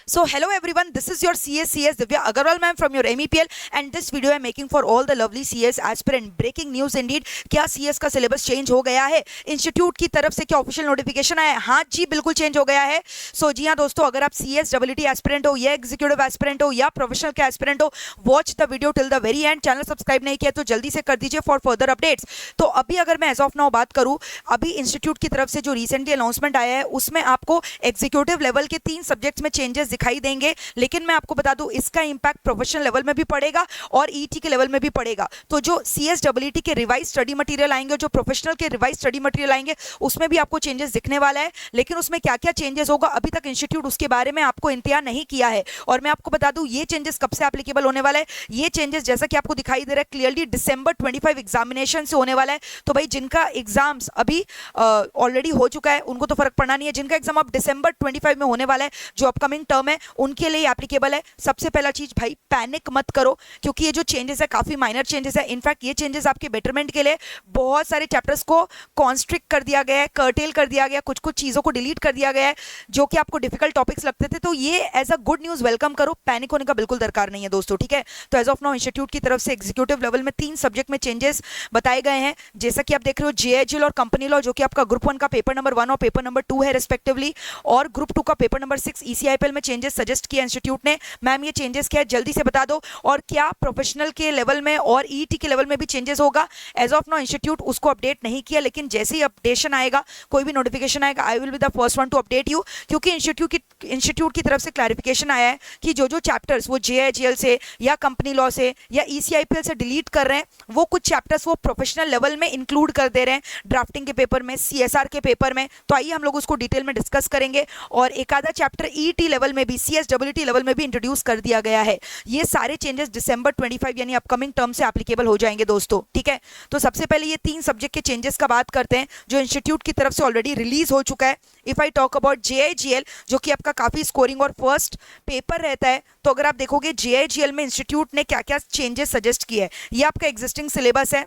So hello everyone, this is your CS Divya Agarwal ma'am from your MEPL and this video I am making for all the lovely CS aspirant. Breaking news indeed, क्या CS का syllabus change हो गया है institute की तरफ से? क्या official notification आया है? हाँ जी, बिल्कुल चेंज हो गया है। सो जी हाँ दोस्तों, अगर आप CS डब्ल्यूटी एस्पिरेंट हो या एग्जीक्यूटिव एस्पिरेंट हो या प्रोफेशनल के एस्पिरेंट हो, watch the video till the very and. Channel subscribe नहीं किया तो जल्दी से कर दीजिए फॉर फर्दर अपडेट्स। तो अभी अगर मैं एज ऑफ नाउ बात करूँ, अभी इंस्टीट्यूट की तरफ से जो रिसेंटली अनाउंसमेंट आया है उसमें आपको एग्जीक्यूटिव लेवल के 3 सब्जेक्ट्स में चेंजेस दिखाई देंगे, लेकिन मैं आपको बता दूं इसका इंपैक्ट प्रोफेशनल लेवल में भी पड़ेगा और ईटी के लेवल में भी पड़ेगा। तो जो CSWT के रिवाइज स्टडी मटेरियल आएंगे, जो प्रोफेशनल के रिवाइज स्टडी मटेरियल आएंगे, उसमें भी आपको चेंजेस दिखने वाला है। लेकिन उसमें क्या क्या चेंजेस होगा अभी तक इंस्टीट्यूट उसके बारे में आपको इंतजार नहीं किया है। और मैं आपको बता दूं ये चेंजेस कब से एप्लीकेबल होने वाला है। ये चेंजेस जैसा कि आपको दिखाई दे रहा है क्लियरली दिसंबर 25 एग्जामिनेशन से होने वाला है। तो भाई जिनका एग्जाम्स अभी ऑलरेडी हो चुका है उनको तो फर्क पड़ना नहीं है, जिनका एग्जाम अब दिसंबर 25 में होने वाला है, जो अपकमिंग टर्म है, उनके लिए एप्लीकेबल है। सबसे पहला चीज भाई, पैनिक मत करो, क्योंकि ये जो चेंजेस है काफी माइनर चेंजेस है। इनफैक्ट ये चेंजेस आपके बेटरमेंट के लिए, बहुत सारे चैप्टर्स को कॉन्स्ट्रिक्ट कर दिया गया है, कर्टेल कर दिया गया, कुछ कुछ चीजों को डिलीट कर दिया गया है जो कि आपको डिफिकल्ट टॉपिक्स लगते थे। तो ये as a good news welcome करो, पैनिक होने का बिल्कुल दरकार नहीं है दोस्तों, ठीक है। तो एज ऑफ नाउ इंस्टीट्यूट की तरफ से एग्जीक्यूटिव लेवल में 3 सब्जेक्ट में चेंजेस बताए गए हैं, जैसा कि आप देख रहे हो JIGL और कंपनी लॉ, जो कि आपका ग्रुप 1 का पेपर नंबर 1 और पेपर नंबर 2 है रिस्पेक्टिवली, और ग्रुप 2 का पेपर नंबर 6 ECIPL में चेंजेस सजेस्ट किया इंस्टीट्यूट ने। मैम ये चेंजेस क्या है जल्दी से बता दो, और क्या प्रोफेशनल के लेवल में और ET के लेवल में भी चेंजेस होगा? एज ऑफ नाउ इंस्टीट्यूट उसको अपडेट नहीं किया, लेकिन जैसे ही अपडेशन आएगा, कोई भी नोटिफिकेशन आएगा, I will be the first one two update you. क्योंकि इंस्टीट्यूट की तरफ से क्लैरिफिकेशन आया है कि जो जो चैप्टर्स वो JIGL से या कंपनी लॉ से या ECIPL से डिलीट कर रहे हैं, वो कुछ चैप्टर्स वो प्रोफेशनल लेवल में इंक्लूड कर दे रहे हैं, ड्राफ्टिंग के पेपर में, CSR के पेपर में। तो आइए हम लोग उसको डिटेल में डिस्कस करेंगे, और एक आधा चैप्टर ET लेवल में भी, CSWT लेवल में भी इंट्रोड्यूस कर दिया गया है। ये सारे चेंजेस दिसंबर 25 यानी अपकमिंग टर्म से एप्लीकेबल हो जाएंगे दोस्तों, ठीक है। तो सबसे पहले ये 3 सब्जेक्ट के चेंजेस का बात करते हैं जो इंस्टीट्यूट की तरफ से ऑलरेडी रिलीज हो चुका है। If I talk about JIGL, जो कि आपका काफी स्कोरिंग और फर्स्ट पेपर रहता है, तो अगर आप देखोगे JIGL में इंस्टीट्यूट ने क्या क्या चेंजेस सजेस्ट किए हैं, ये आपका एग्जिस्टिंग सिलेबस है,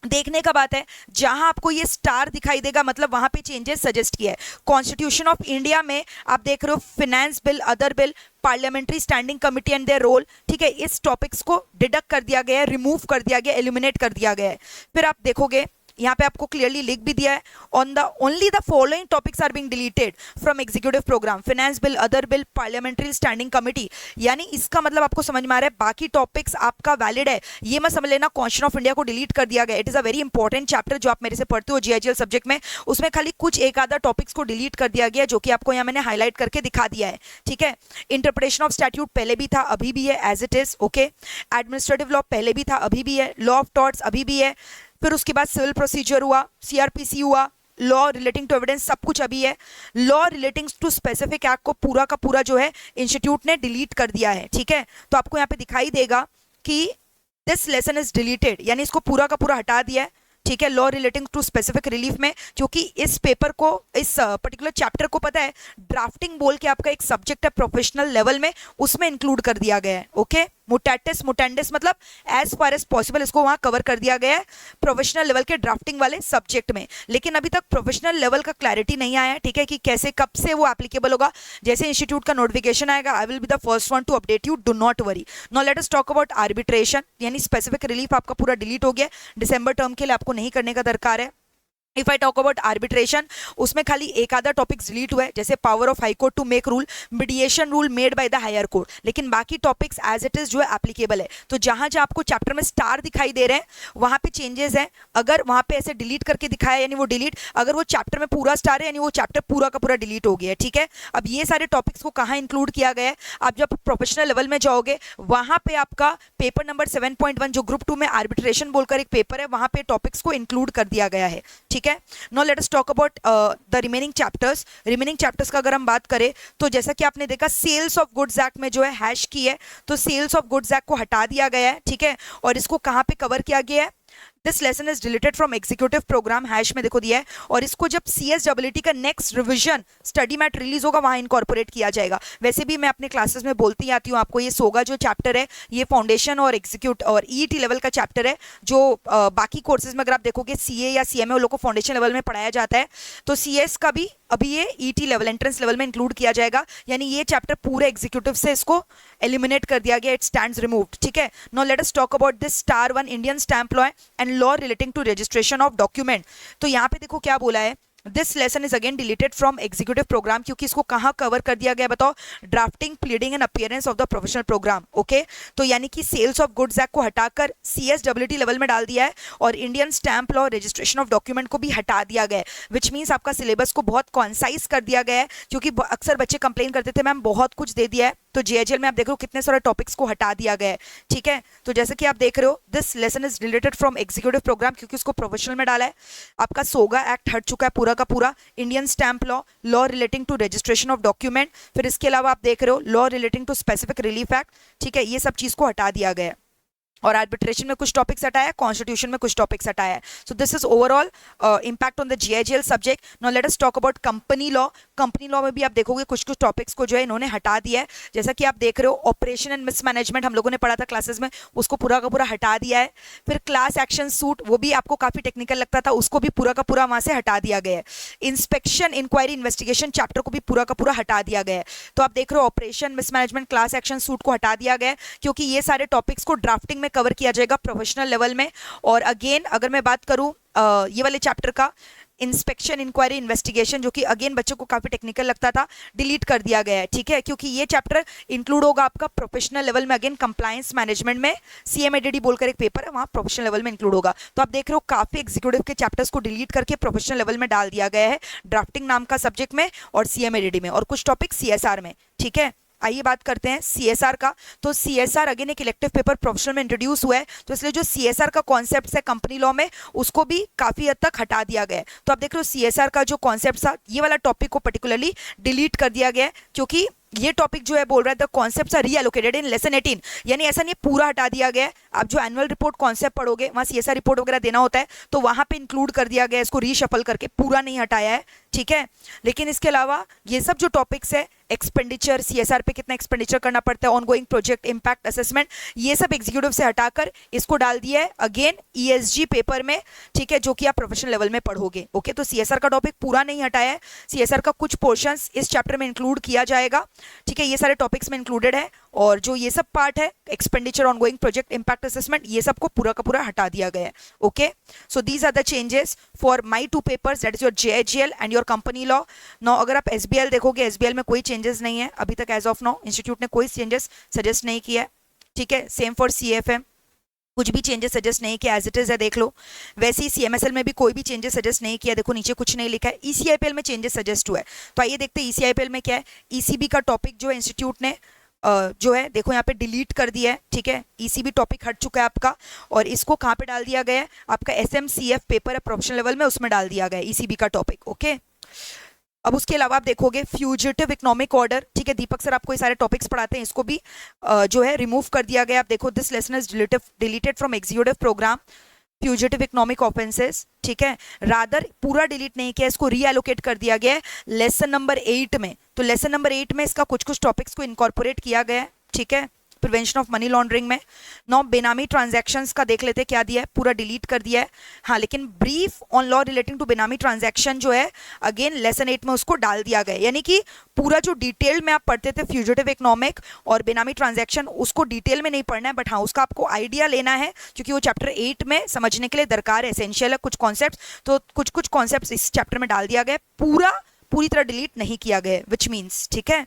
देखने का बात है। जहां आपको ये स्टार दिखाई देगा मतलब वहां पे चेंजेस सजेस्ट किया है। कॉन्स्टिट्यूशन ऑफ इंडिया में आप देख रहे हो finance bill, other bill, parliamentary standing committee and their role, ठीक है। इस टॉपिक्स को डिडक्ट कर दिया गया है, रिमूव कर दिया गया, एलिमिनेट कर दिया गया है। फिर आप देखोगे यहाँ पे आपको क्लियरली लिख भी दिया है, on the only the following topics are being deleted from executive programme, finance bill, other bill, parliamentary standing committee. यानी इसका मतलब आपको समझ में आ रहा है बाकी टॉपिक्स आपका वैलिड है। ये मत समझ लेना कॉन्स्टिट्यूशन ऑफ इंडिया को डिलीट कर दिया गया। It is a very important chapter जो आप मेरे से पढ़ते हो JIGL सब्जेक्ट में, उसमें खाली कुछ एक आधा टॉपिक्स को डिलीट कर दिया गया, जो कि आपको यहाँ मैंने हाईलाइट करके दिखा दिया है, ठीक है। इंटरप्रिटेशन ऑफ स्टैट्यूट पहले भी था, अभी भी है, as it is, okay. Administrative law पहले भी था, अभी भी है। लॉ ऑफ टॉर्ट्स अभी भी है। फिर उसके बाद सिविल प्रोसीजर हुआ, CRPC हुआ, लॉ रिलेटिंग टू एविडेंस, सब कुछ अभी है। Law relating to specific act को पूरा का पूरा जो है इंस्टीट्यूट ने डिलीट कर दिया है, ठीक है। तो आपको यहाँ पे दिखाई देगा कि दिस लेसन इज डिलीटेड, यानी इसको पूरा का पूरा हटा दिया है, ठीक है, law relating to specific relief में। क्योंकि इस पेपर को, इस पर्टिकुलर चैप्टर को पता है ड्राफ्टिंग बोल के आपका एक सब्जेक्ट है प्रोफेशनल लेवल में, उसमें इंक्लूड कर दिया गया है, ओके। मुटेटिस मुटेंडिस मतलब एज फार एज पॉसिबल इसको वहां कवर कर दिया गया है प्रोफेशनल लेवल के ड्राफ्टिंग वाले सब्जेक्ट में। लेकिन अभी तक प्रोफेशनल लेवल का क्लैरिटी नहीं आया है, ठीक है, कि कैसे कब से वो एप्लीकेबल होगा। जैसे इंस्टीट्यूट का नोटिफिकेशन आएगा, I will be the first one two update you, do not worry. Now let us talk about arbitration, यानी स्पेसिफिक रिलीफ आपका पूरा डिलीट हो गया, दिसंबर टर्म के लिए आपको नहीं करने का दरकार है। If I talk about arbitration, उसमें खाली एक आधा टॉपिक्स डिलीट हुआ है, जैसे power of high court to make rule, mediation rule made by the higher court, लेकिन बाकी टॉपिक्स एज इट इज जो है एप्लीकेबल है। तो जहां जहां आपको चैप्टर में स्टार दिखाई दे रहे हैं वहां पे चेंजेस है। अगर वहां पे ऐसे डिलीट करके दिखाया यानी वो डिलीट, अगर वो चैप्टर में पूरा स्टार है यानी वो चैप्टर पूरा का पूरा डिलीट हो गया है, ठीक है। अब ये सारे टॉपिक्स को कहाँ इंक्लूड किया गया है, आप जब प्रोफेशनल लेवल में जाओगे वहां पे आपका पेपर नंबर 7.1 जो ग्रुप 2 में आर्बिट्रेशन बोलकर एक पेपर है, वहां पे टॉपिक्स को इंक्लूड कर दिया गया है, ठीक है। No let us talk about the remaining chapters. Remaining chapters का अगर हम बात करें तो जैसा कि आपने देखा सेल्स ऑफ गुड्स एक्ट में जो है हैश की है, तो सेल्स ऑफ गुड्स एक्ट को हटा दिया गया है, ठीक है। और इसको कहाँ पे कवर किया गया है, this lesson is deleted from executive programme, hash में देखो दिया है, और इसको जब CSEE का next revision study mat release होगा वहां इनकॉर्पोरेट किया जाएगा। वैसे भी मैं अपने क्लासेस में बोलती आती हूँ आपको, ये सोगा जो चैप्टर है ये फाउंडेशन और एग्जीक्यूट और EET लेवल का चैप्टर है, जो बाकी कोर्सेज में अगर आप देखोगे CA या CMA लोग को फाउंडेशन लेवल में पढ़ाया जाता है, तो CS का भी अभी ये ET लेवल एंट्रेंस लेवल में इंक्लूड किया जाएगा, यानी ये चैप्टर पूरे एग्जीक्यूटिव से इसको एलिमिनेट कर दिया गया, इट स्टैंड्स रिमूव्ड। ठीक है, now let us talk about this star 1 Indian stamp law and law relating to registration of document. तो यहाँ पे देखो क्या बोला है, this lesson is again deleted from executive programme, क्योंकि इसको कहाँ कवर कर दिया गया बताओ, drafting, pleading and appearance of the professional programme. Okay, तो यानी कि सेल्स ऑफ गुड्स एक्ट को हटाकर CSEE लेवल में डाल दिया है और Indian stamp law registration of document को भी हटा दिया गया है, विच मीन्स आपका सिलेबस को बहुत कॉन्साइज कर दिया गया है, क्योंकि अक्सर बच्चे कंप्लेन करते थे मैम बहुत कुछ दे दिया है, तो JHL में आप देख रहे हो कितने सारे टॉपिक्स को हटा दिया गया है। ठीक है, तो जैसे कि आप देख रहे हो this lesson is related from executive programme, क्योंकि उसको प्रोफेशनल में डाला है। आपका सोगा एक्ट हट चुका है पूरा का पूरा, Indian stamp law, law relating to registration of document, फिर इसके अलावा आप देख रहे हो law relating to specific relief act. ठीक है, ये सब चीज को हटा दिया गया है, और आर्बिट्रेशन में कुछ टॉपिक्स हटाया है, कॉन्स्टिट्यूशन में कुछ टॉपिक्स हटाया है। So this is overall impact on the JHL subject. Now let us talk about company law. Company law में भी आप देखोगे कुछ कुछ टॉपिक्स को जो है इन्होंने हटा दिया है, जैसा कि आप देख रहे हो ऑपरेशन एंड मिसमैनेजमेंट हम लोगों ने पढ़ा था क्लासेस में, उसको पूरा का पूरा हटा दिया है। फिर क्लास एक्शन सूट, वो भी आपको काफी टेक्निकल लगता था, उसको भी पूरा का पूरा वहां से हटा दिया गया है। इंस्पेक्शन, इंक्वायरी, इन्वेस्टिगेशन चैप्टर को भी पूरा का पूरा हटा दिया गया है। तो आप देख रहे हो operation, mismanagement, class action suit को हटा दिया गया है, क्योंकि ये सारे टॉपिक्स को ड्राफ्टिंग में कवर किया जाएगा प्रोफेशनल लेवल में। और अगेन अगर मैं बात करूं ये वाले चैप्टर का, इंस्पेक्शन, इंक्वायरी, इन्वेस्टिगेशन, जो कि अगेन बच्चों को काफी टेक्निकल लगता था, डिलीट कर दिया गया है। ठीक है, क्योंकि ये चैप्टर इंक्लूड होगा आपका प्रोफेशनल लेवल में, अगेन कंप्लायंस मैनेजमेंट में CMADD बोलकर एक पेपर है, वहां प्रोफेशनल लेवल में इंक्लूड होगा। तो आप देख रहे हो काफी एग्जीक्यूटिव के चैप्टर्स को डिलीट करके प्रोफेशनल लेवल में डाल दिया गया है, ड्राफ्टिंग नाम का सब्जेक्ट में और CMADD में, और कुछ टॉपिक CSR में। ठीक है, आइए बात करते हैं CSR का। तो CSR अगेन एक इलेक्टिव पेपर प्रोफेशनल में इंट्रोड्यूस हुआ है, तो इसलिए जो CSR का कॉन्सेप्ट है कंपनी लॉ में, उसको भी काफी हद तक हटा दिया गया है। तो आप देख रहे हो CSR का जो कॉन्सेप्ट था, ये वाला टॉपिक को पर्टिकुलरली डिलीट कर दिया गया है, क्योंकि ये टॉपिक जो है बोल रहा है the concepts are reallocated in lesson 18, यानी ऐसा नहीं पूरा हटा दिया गया है। आप जो एनुअल रिपोर्ट कॉन्सेप्ट पढ़ोगे वहां CSR रिपोर्ट वगैरह देना होता है, तो वहां पे इंक्लूड कर दिया गया है, इसको रीशफल करके, पूरा नहीं हटाया है। ठीक है, लेकिन इसके अलावा ये सब जो टॉपिक्स है, एक्सपेंडिचर, CSR पे कितना एक्सपेंडिचर करना पड़ता है, ऑनगोइंग प्रोजेक्ट इम्पैक्ट असेसमेंट, ये सब एग्जीक्यूटिव से हटाकर इसको डाल दिया है अगेन ESG पेपर में। ठीक है, जो कि आप प्रोफेशनल लेवल में पढ़ोगे। ओके, तो CSR का टॉपिक पूरा नहीं हटाया है, CSR का कुछ पोर्शंस इस चैप्टर में इंक्लूड किया जाएगा। ठीक है, ये सारे टॉपिक्स में इंक्लूडेड है, और जो ये सब पार्ट है expenditure, ongoing project impact assessment, ये सब को पूरा का पूरा हटा दिया गया है। Okay, so these are the changes for my 2 papers, that is your JHL and your company law. Now अगर आप SBL देखोगे, SBL में कोई चेंजेस नहीं है अभी तक, एज ऑफ नाउ इंस्टीट्यूट ने कोई चेंजेस सजेस्ट नहीं किया है। ठीक है, सेम फॉर CFM, कुछ भी चेंजेस सजेस्ट नहीं किया, एज इट इज है, देख लो। वैसे ही CMSL में भी कोई भी चेंजेस सजेस्ट नहीं किया, देखो नीचे कुछ नहीं लिखा है। ECIPL में चेंजेस सजेस्ट हुआ है, तो आइए देखते हैं ECIPL में क्या है। ECB का टॉपिक जो है इंस्टीट्यूट ने जो है देखो यहाँ पे डिलीट कर दिया है। ठीक है, ECB टॉपिक हट चुका है आपका, और इसको कहाँ पे डाल दिया गया है, आपका SMCF पेपर है प्रोफेशनल लेवल में, उसमें डाल दिया गया है ECB का टॉपिक। ओके, अब उसके अलावा आप देखोगे फ्यूजिटिव इकोनॉमिक ऑर्डर। ठीक है, दीपक सर आपको ये सारे टॉपिक्स पढ़ाते हैं, इसको भी जो है रिमूव कर दिया गया। आप देखो this lesson is deleted from executive programme, fugitive economic offences. ठीक है, रादर पूरा डिलीट नहीं किया, इसको रीएलोकेट कर दिया गया है लेसन नंबर 8 में। तो लेसन नंबर 8 में इसका कुछ कुछ टॉपिक्स को इनकॉर्पोरेट किया गया है। ठीक है, प्रिवेंशन ऑफ मनी लॉन्ड्रिंग में। नौ बेनामी ट्रांजैक्शंस का देख लेते हैं क्या दिया है, पूरा डिलीट कर दिया है। हाँ, लेकिन brief on law relating to benami transaction जो है अगेन लेसन 8 में उसको डाल दिया गया, यानी कि पूरा जो डिटेल में आप पढ़ते थे फ्यूजिटिव इकोनॉमिक और बेनामी ट्रांजैक्शन, उसको डिटेल में नहीं पढ़ना है, बट हाँ उसका आपको आइडिया लेना है, क्योंकि वो चैप्टर 8 में समझने के लिए दरकार है, एसेंशियल है कुछ कॉन्सेप्ट। तो कुछ कुछ कॉन्सेप्ट इस चैप्टर में डाल दिया गया, पूरी तरह डिलीट नहीं किया गया, विच मीन्स ठीक है।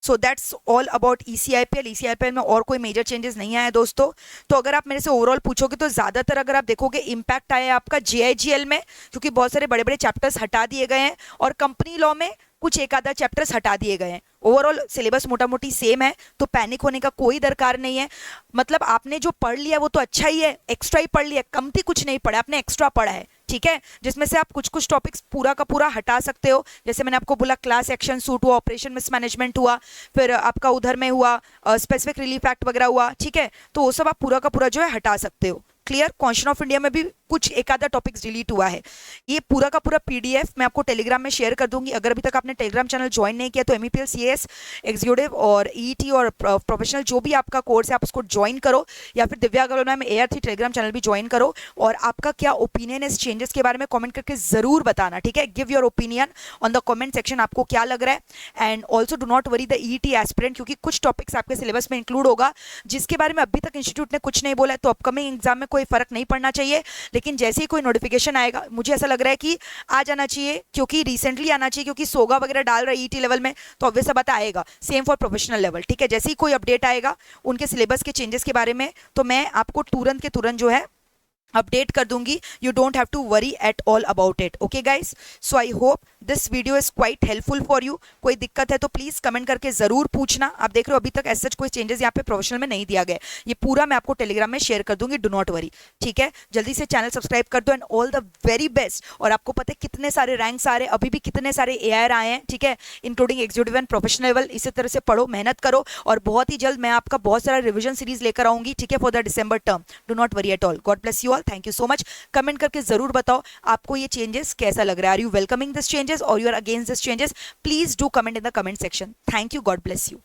So that's all about ECIPL। ECIPL में और कोई मेजर चेंजेस नहीं आया दोस्तों। तो अगर आप मेरे से ओवरऑल पूछोगे तो ज़्यादातर अगर आप देखोगे इम्पैक्ट आया है आपका JIGL में, क्योंकि बहुत सारे बड़े बड़े चैप्टर्स हटा दिए गए हैं, और कंपनी लॉ में कुछ एक आधा चैप्टर्स हटा दिए गए हैं। ओवरऑल सिलेबस मोटा मोटी सेम है, तो पैनिक होने का कोई दरकार नहीं है। मतलब आपने जो पढ़ लिया वो तो अच्छा ही है, एक्स्ट्रा ही पढ़ लिया, कमती कुछ नहीं पढ़ा, आपने एक्स्ट्रा पढ़ा है, ठीक है, जिसमें से आप कुछ कुछ टॉपिक्स पूरा का पूरा हटा सकते हो। जैसे मैंने आपको बोला क्लास एक्शन सूट हुआ, ऑपरेशन मिसमैनेजमेंट हुआ, फिर आपका उधर में हुआ स्पेसिफिक रिलीफ एक्ट वगैरह हुआ, ठीक है, तो वो सब आप पूरा का पूरा जो है हटा सकते हो। क्लियर। क्वेश्चन ऑफ इंडिया में भी कुछ एक आधा टॉपिक्स डिलीट हुआ है। ये पूरा का पूरा पीडीएफ मैं आपको टेलीग्राम में शेयर कर दूंगी। अगर अभी तक आपने टेलीग्राम चैनल ज्वाइन नहीं किया तो एमईपीएल सीएस एग्जीक्यूटिव और ईटी और प्रोफेशनल जो भी आपका कोर्स है आप उसको ज्वाइन करो, या फिर Divya Agarwal ma'am AR3 Telegram channel भी ज्वाइन करो। और आपका क्या ओपिनियन है इस चेंजेस के बारे में कमेंट करके जरूर बताना, ठीक है। Give your opinion on the comment section, आपको क्या लग रहा है। And also do not worry the ET aspirant, क्योंकि कुछ टॉपिक्स आपके सिलेबस में इंक्लूड होगा जिसके बारे में अभी तक इंस्टीट्यूट ने कुछ नहीं बोला है, तो अपकमिंग एग्जाम में कोई फर्क नहीं पड़ना चाहिए। लेकिन जैसे ही कोई नोटिफिकेशन आएगा, मुझे ऐसा लग रहा है कि आ जाना चाहिए, क्योंकि रिसेंटली आना चाहिए, क्योंकि सोगा वगैरह डाल रहा है ईटी लेवल में, तो ऑब्वियस बात आएगा। सेम फॉर प्रोफेशनल लेवल, ठीक है। जैसे ही कोई अपडेट आएगा उनके सिलेबस के चेंजेस के बारे में, तो मैं आपको तुरंत के तुरंत जो है अपडेट कर दूंगी। You don't have to worry at all about it, okay guys. So I hope this video is quite helpful for you. कोई दिक्कत है तो प्लीज कमेंट करके जरूर पूछना। आप देख रहे हो अभी तक ऐसा कोई चेंजेस यहाँ पे प्रोफेशनल में नहीं दिया गया, ये पूरा मैं आपको टेलीग्राम में शेयर कर दूंगी, डू नॉट वरी, ठीक है। जल्दी से चैनल सब्सक्राइब कर दो and all the very best. और आपको पता है कितने सारे रैंक्स आ रहे हैं, अभी भी कितने सारे AR आए हैं, ठीक है, including executive and professional level. इसी तरह से पढ़ो, मेहनत करो, और बहुत ही जल्द मैं आपका बहुत सारा रिविजन सीरीज लेकर आऊंगी, ठीक है, for the December term. Do not worry at all. God bless you all, thank you so much. Comment करके जरूर बताओ आपको ये चेंजेस कैसा लग रहा है। Are you welcoming this changes और you are against this changes? Please do comment in the comment section. Thank you, god bless you.